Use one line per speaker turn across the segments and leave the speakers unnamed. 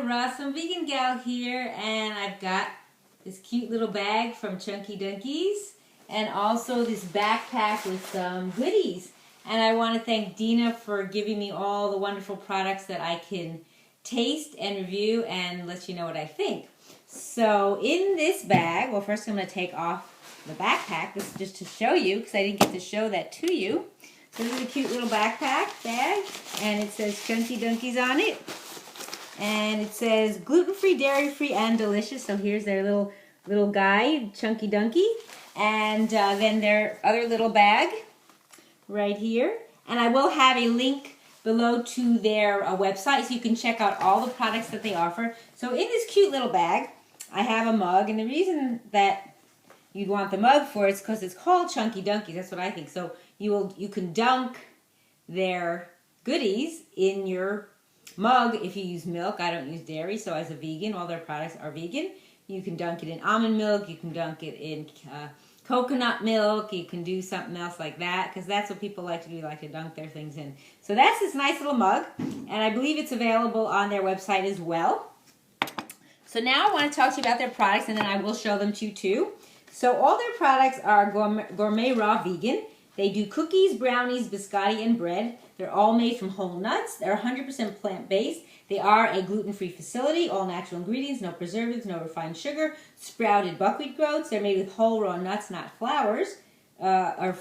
Raw, some vegan gal here, and I've got this cute little bag from Chunkie Dunkies, and also this backpack with some goodies. And I want to thank Dina for giving me all the wonderful products that I can taste and review and let you know what I think. So in this bag, well, first I'm going to take off the backpack. This is just to show you, because I didn't get to show that to you. So this is a cute little backpack bag, and it says Chunkie Dunkies on it. And it says gluten-free, dairy-free, and delicious. So here's their little guy, Chunkie Dunkie. And then their other little bag right here. And I will have a link below to their website so you can check out all the products that they offer. So in this cute little bag, I have a mug. And the reason that you'd want the mug for is because it's called Chunkie Dunkies. That's what I think. So you can dunk their goodies in your mug if you use milk. I don't use dairy, so as a vegan, all their products are vegan. You can dunk it in almond milk. You can dunk it in coconut milk. You can do something else like that, because that's what people like to do, like to dunk their things in. So that's this nice little mug, and I believe it's available on their website as well. So now I want to talk to you about their products, and then I will show them to you too. So all their products are gourmet raw vegan. They do cookies, brownies, biscotti, and bread. They're all made from whole nuts. They're 100% plant-based. They are a gluten-free facility, all natural ingredients, no preservatives, no refined sugar, sprouted buckwheat groats. They're made with whole raw nuts, not flours. Flours,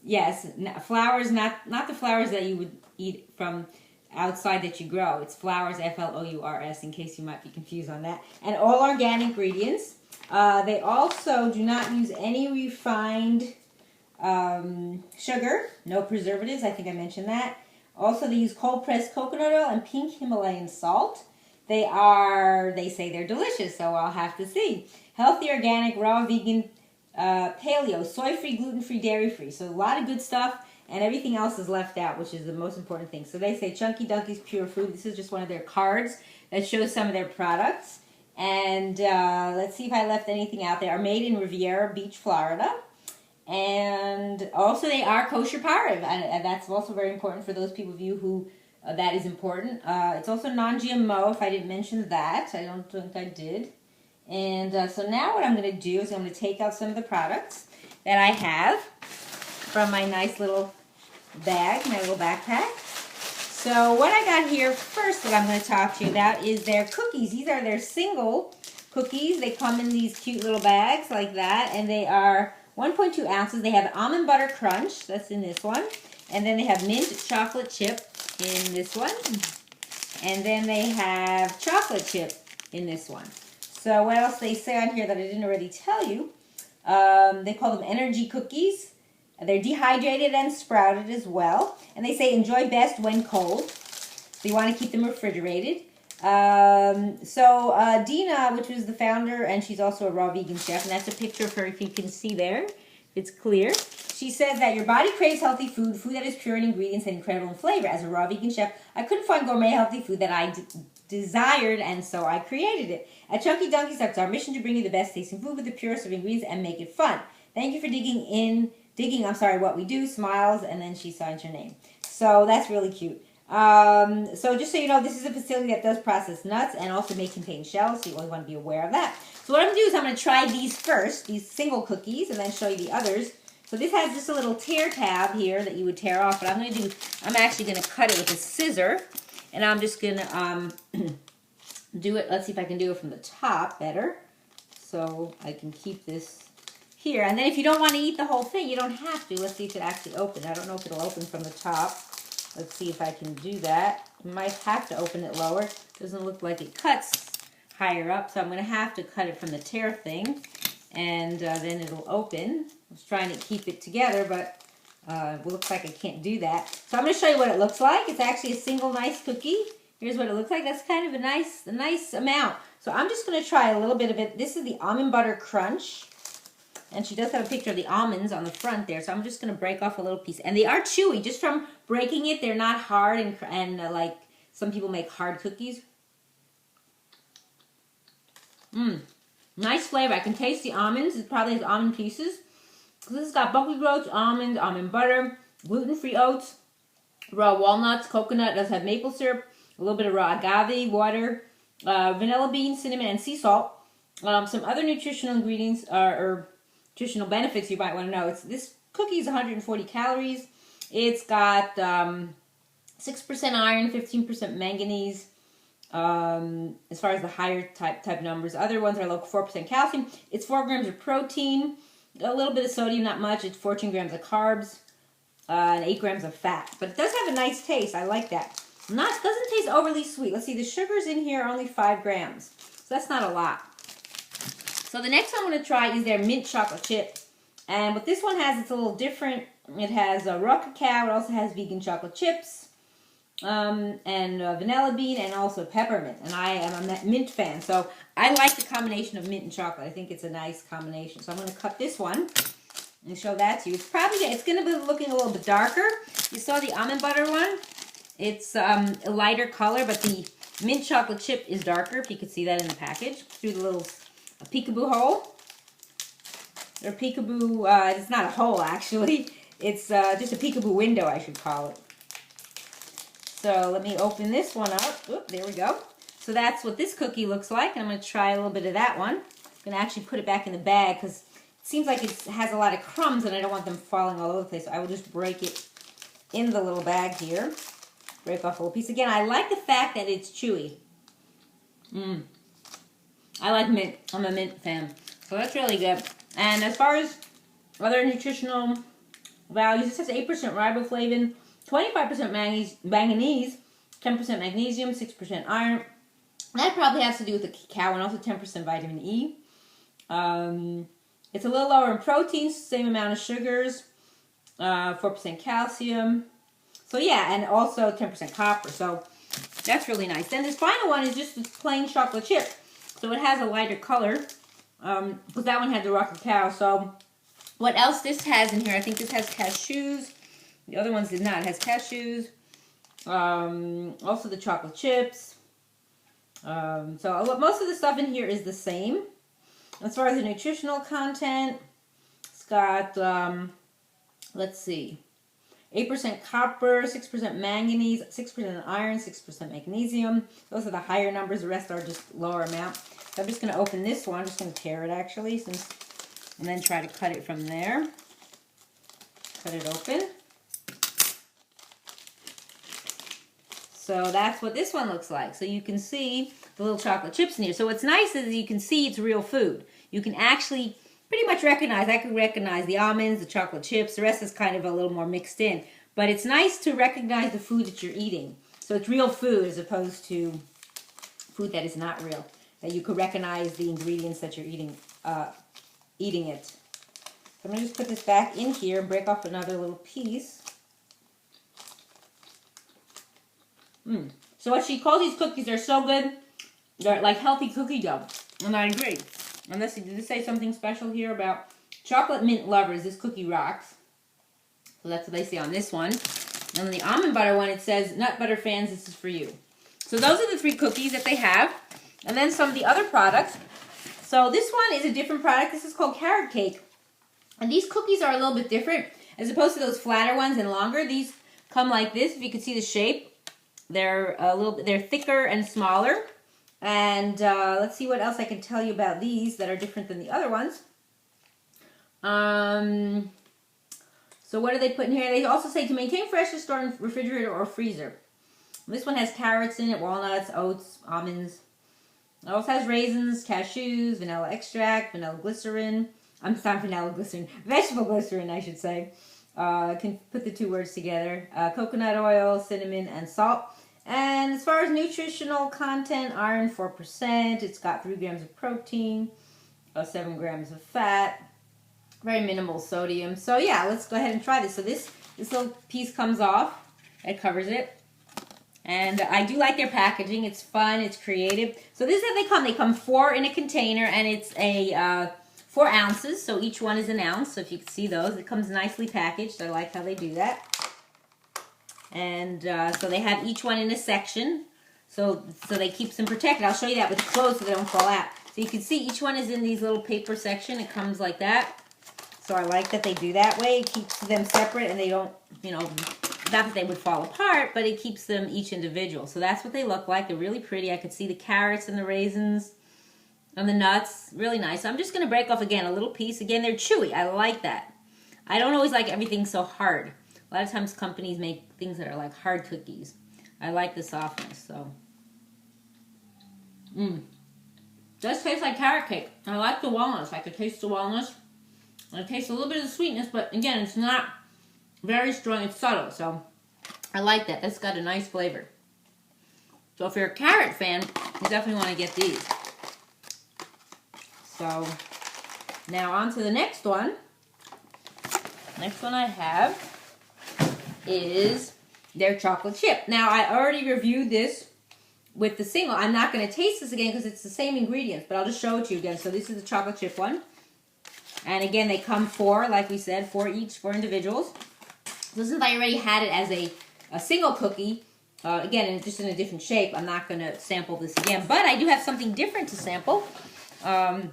not the flours that you would eat from outside that you grow. It's flours, F-L-O-U-R-S, in case you might be confused on that. And all organic ingredients. They also do not use any refined sugar, no preservatives. I think I mentioned that. Also, they use cold-pressed coconut oil and pink Himalayan salt. They say they're delicious, so I'll have to see. Healthy, organic, raw, vegan, paleo, soy-free, gluten-free, dairy-free. So a lot of good stuff, and everything else is left out, which is the most important thing. So they say Chunkie Dunkies Pure Food. This is just one of their cards that shows some of their products. And let's see if I left anything out. They are made in Riviera Beach, Florida. And also they are kosher pareve, and that's also very important for those people of you who that is important. It's also non-GMO, if I didn't mention that. I don't think I did. And so now what I'm going to do is I'm going to take out some of the products that I have from my nice little bag, my little backpack. So what I got here first that I'm going to talk to you about is their cookies. These are their single cookies. They come in these cute little bags like that, and they are 1.2 ounces. They have almond butter crunch, that's in this one. And then they have mint chocolate chip in this one. And then they have chocolate chip in this one. So what else they say on here that I didn't already tell you? They call them energy cookies. They're dehydrated and sprouted as well. And they say enjoy best when cold. So you want to keep them refrigerated. Dina, which was the founder, and she's also a raw vegan chef, and that's a picture of her if you can see there, if it's clear. She says that your body craves healthy food, food that is pure in ingredients and incredible in flavor. As a raw vegan chef, I couldn't find gourmet healthy food that I desired, and so I created it. At Chunkie Dunkies, it's our mission to bring you the best tasting food with the purest of ingredients and make it fun. Thank you for digging what we do, smiles, and then she signs her name. So that's really cute. So just so you know, this is a facility that does process nuts and also may contain shells, so you always want to be aware of that. So what I'm going to do is I'm going to try these first, these single cookies, and then show you the others. So this has just a little tear tab here that you would tear off, but I'm actually going to cut it with a scissor, and I'm just going to do it. Let's see if I can do it from the top better, so I can keep this here. And then if you don't want to eat the whole thing, you don't have to. Let's see if it actually opens. I don't know if it'll open from the top. Let's see if I can do that. You might have to open it lower. Doesn't look like it cuts higher up, so I'm going to have to cut it from the tear thing, and then it'll open. I was trying to keep it together, but it looks like I can't do that. So I'm going to show you what it looks like. It's actually a single nice cookie. Here's what it looks like. That's kind of a nice amount. So I'm just going to try a little bit of it. This is the almond butter crunch. And she does have a picture of the almonds on the front there, so I'm just going to break off a little piece. And they are chewy. Just from breaking it, they're not hard and like some people make hard cookies. Nice flavor. I can taste the almonds. It probably has almond pieces. This has got buckwheat groats, almond butter, gluten-free oats, raw walnuts, coconut. It does have maple syrup, a little bit of raw agave, water, vanilla bean, cinnamon, and sea salt. Some other nutritional ingredients or nutritional benefits you might want to know. This cookie is 140 calories. It's got 6% iron, 15% manganese. As far as the higher type numbers, other ones are like 4% calcium. It's 4 grams of protein, a little bit of sodium, not much. It's 14 grams of carbs, and 8 grams of fat. But it does have a nice taste. I like that. Doesn't taste overly sweet. Let's see, the sugars in here are only 5 grams, so that's not a lot. So the next one I'm going to try is their mint chocolate chip. And what this one has, it's a little different. It has raw cacao. It also has vegan chocolate chips, and vanilla bean, and also peppermint. And I am a mint fan, so I like the combination of mint and chocolate. I think it's a nice combination. So I'm going to cut this one and show that to you. It's going to be looking a little bit darker. You saw the almond butter one. It's a lighter color, but the mint chocolate chip is darker, if you could see that in the package, through the little peekaboo hole. Or peekaboo, it's not a hole actually. It's just a peekaboo window, I should call it. So let me open this one up. Oop, there we go. So that's what this cookie looks like. And I'm going to try a little bit of that one. I'm going to actually put it back in the bag because it seems like it has a lot of crumbs and I don't want them falling all over the place. So I will just break it in the little bag here. Break off a little piece. Again, I like the fact that it's chewy. I like mint. I'm a mint fan. So that's really good. And as far as other nutritional values, it says 8% riboflavin, 25% manganese, 10% magnesium, 6% iron. That probably has to do with the cacao, and also 10% vitamin E. It's a little lower in protein, same amount of sugars, 4% calcium. So yeah, and also 10% copper. So that's really nice. Then this final one is just a plain chocolate chip. So it has a lighter color, because that one had the raw cacao. So what else this has in here? I think this has cashews. The other ones did not. It has cashews. Also the chocolate chips. So most of the stuff in here is the same. As far as the nutritional content, it's got, let's see, 8% copper, 6% manganese, 6% iron, 6% magnesium. Those are the higher numbers. The rest are just lower amount. So I'm just going to open this one. I'm just going to tear it actually, and then try to cut it from there. Cut it open. So that's what this one looks like. So you can see the little chocolate chips in here. So what's nice is you can see it's real food. You can actually pretty much recognize, I can recognize the almonds, the chocolate chips. The rest is kind of a little more mixed in. But it's nice to recognize the food that you're eating. So it's real food as opposed to food that is not real. That you could recognize the ingredients that you're eating it. So I'm going to just put this back in here and break off another little piece. So what she calls these cookies, they're so good. They're like healthy cookie dough. And I agree. And let's see, did it say something special here about chocolate mint lovers? This cookie rocks. So that's what they say on this one. And on the almond butter one, it says, nut butter fans, this is for you. So those are the 3 cookies that they have. And then some of the other products. So this one is a different product. This is called carrot cake. And these cookies are a little bit different. As opposed to those flatter ones and longer, these come like this. If you can see the shape, they're they're thicker and smaller. And let's see what else I can tell you about these that are different than the other ones. So what do they put in here? They also say to maintain freshness, store in refrigerator or freezer. This one has carrots in it, walnuts, oats, almonds. It also has raisins, cashews, vanilla extract, vanilla glycerin. I'm sorry, vanilla glycerin. Vegetable glycerin, I should say. Can put the 2 words together. Coconut oil, cinnamon, and salt. And as far as nutritional content, iron 4%. It's got 3 grams of protein, 7 grams of fat. Very minimal sodium. So yeah, let's go ahead and try this. So this little piece comes off. It covers it. And I do like their packaging. It's fun. It's creative. So this is how they come. They come 4 in a container, and it's a 4 ounces. So each one is an ounce. So if you can see those, it comes nicely packaged. I like how they do that. And so they have each one in a section. So they keep them protected. I'll show you that with the clothes so they don't fall out. So you can see each one is in these little paper section. It comes like that. So I like that they do that way. It keeps them separate and they don't, not that they would fall apart, but it keeps them each individual. So that's what they look like. They're really pretty. I could see the carrots and the raisins and the nuts. Really nice. So I'm just going to break off again a little piece. Again, they're chewy. I like that. I don't always like everything so hard. A lot of times companies make things that are like hard cookies. I like the softness, so. Does taste like carrot cake. I like the walnuts. I could taste the walnuts. And it tastes a little bit of the sweetness, but again, it's not very strong. It's subtle, so I like that. That's got a nice flavor. So if you're a carrot fan, you definitely want to get these. So now on to the next one. Next one I have is their chocolate chip. Now I already reviewed this with the single. I'm not going to taste this again because it's the same ingredients, but I'll just show it to you again. So this is the chocolate chip one. And again, they come 4, like we said, 4 each, 4 individuals. So since I already had it as a single cookie, again, just in a different shape, I'm not going to sample this again. But I do have something different to sample. And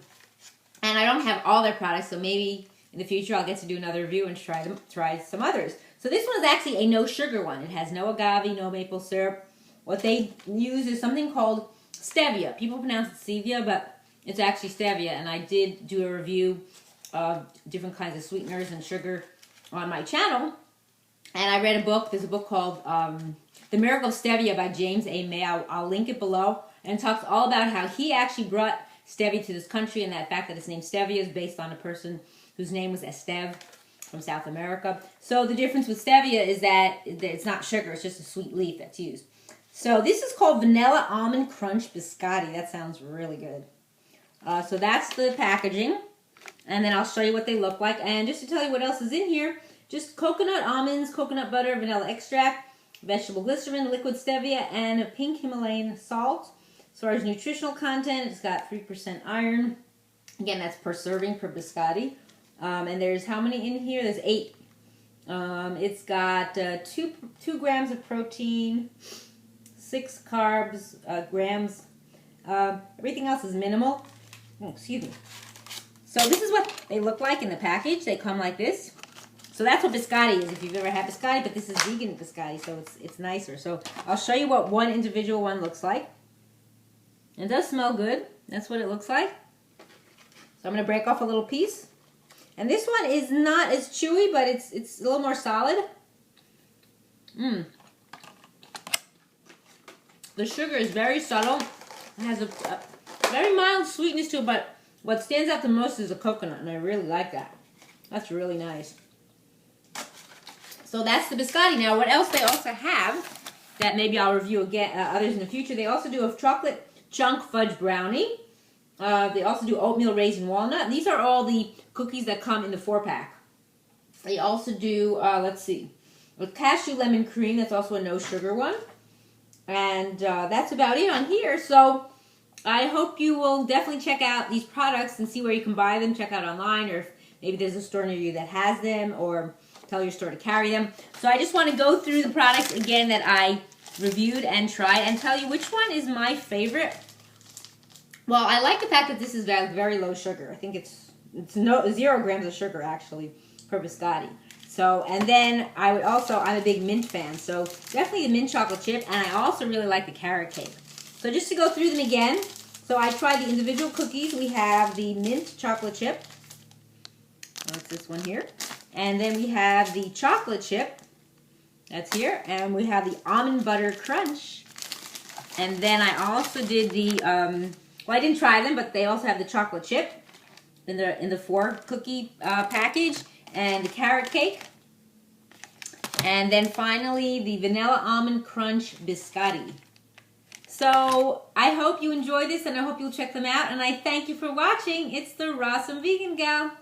I don't have all their products, so maybe in the future I'll get to do another review and try some others. So this one is actually a no sugar one. It has no agave, no maple syrup. What they use is something called stevia. People pronounce it stevia, but it's actually stevia. And I did do a review of different kinds of sweeteners and sugar on my channel. And I read a book. There's a book called The Miracle of Stevia by James A. May. I'll link it below. And it talks all about how he actually brought stevia to this country, and that fact that its name stevia is based on a person whose name was Esteve from South America. So the difference with stevia is that it's not sugar. It's just a sweet leaf that's used. So this is called Vanilla Almond Crunch Biscotti. That sounds really good. So that's the packaging. And then I'll show you what they look like. And just to tell you what else is in here, just coconut almonds, coconut butter, vanilla extract, vegetable glycerin, liquid stevia, and pink Himalayan salt. As far as nutritional content, it's got 3% iron. Again, that's per serving per biscotti. And there's how many in here? There's 8. It's got 2 grams of protein, 6 carbs, grams. Everything else is minimal. Oh, excuse me. So this is what they look like in the package. They come like this. So that's what biscotti is, if you've ever had biscotti, but this is vegan biscotti, so it's nicer. So I'll show you what one individual one looks like. It does smell good. That's what it looks like. So I'm going to break off a little piece. And this one is not as chewy, but it's a little more solid. The sugar is very subtle. It has a very mild sweetness to it, but what stands out the most is the coconut, and I really like that. That's really nice. So that's the biscotti. Now, what else they also have that maybe I'll review again, others in the future, they also do a chocolate chunk fudge brownie. They also do oatmeal raisin walnut. These are all the cookies that come in the 4-pack. They also do, let's see, with cashew lemon cream. That's also a no sugar one. And that's about it on here. So I hope you will definitely check out these products and see where you can buy them. Check out online, or if maybe there's a store near you that has them, or tell your store to carry them. So I just want to go through the products again that I reviewed and tried and tell you which one is my favorite. Well, I like the fact that this is very low sugar. I think it's 0 grams of sugar actually per biscotti. So, and then I'm a big mint fan, so definitely the mint chocolate chip, and I also really like the carrot cake. So just to go through them again, so I tried the individual cookies. We have the mint chocolate chip. That's this one here. And then we have the chocolate chip. That's here. And we have the almond butter crunch. And then I also did the, well, I didn't try them, but they also have the chocolate chip in the 4 cookie package, and the carrot cake. And then finally, the vanilla almond crunch biscotti. So I hope you enjoy this, and I hope you'll check them out. And I thank you for watching. It's the Rawesome Vegan Gal.